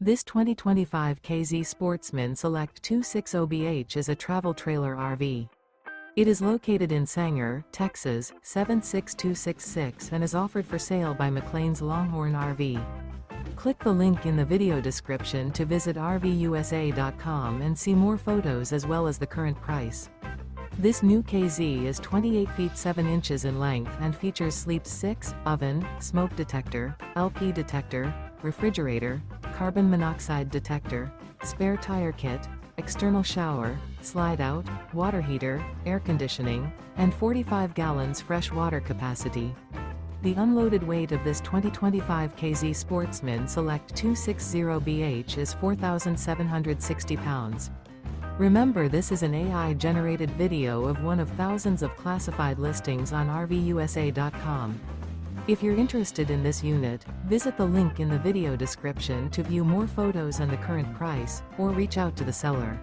This 2025 K-Z Sportsmen Select 260BH is a travel trailer RV. It is located in Sanger, Texas, 76266 and is offered for sale by McClain's Longhorn RV. Click the link in the video description to visit RVUSA.com and see more photos as well as the current price. This new K-Z is 28 feet 7 inches in length and features sleep 6, oven, smoke detector, LP detector, refrigerator, carbon monoxide detector, spare tire kit, external shower, slide out, water heater, air conditioning, and 45 gallons fresh water capacity. The unloaded weight of this 2025 K-Z Sportsmen Select 260BH is 4,760 pounds. Remember, this is an AI-generated video of one of thousands of classified listings on RVUSA.com. If you're interested in this unit, visit the link in the video description to view more photos and the current price, or reach out to the seller.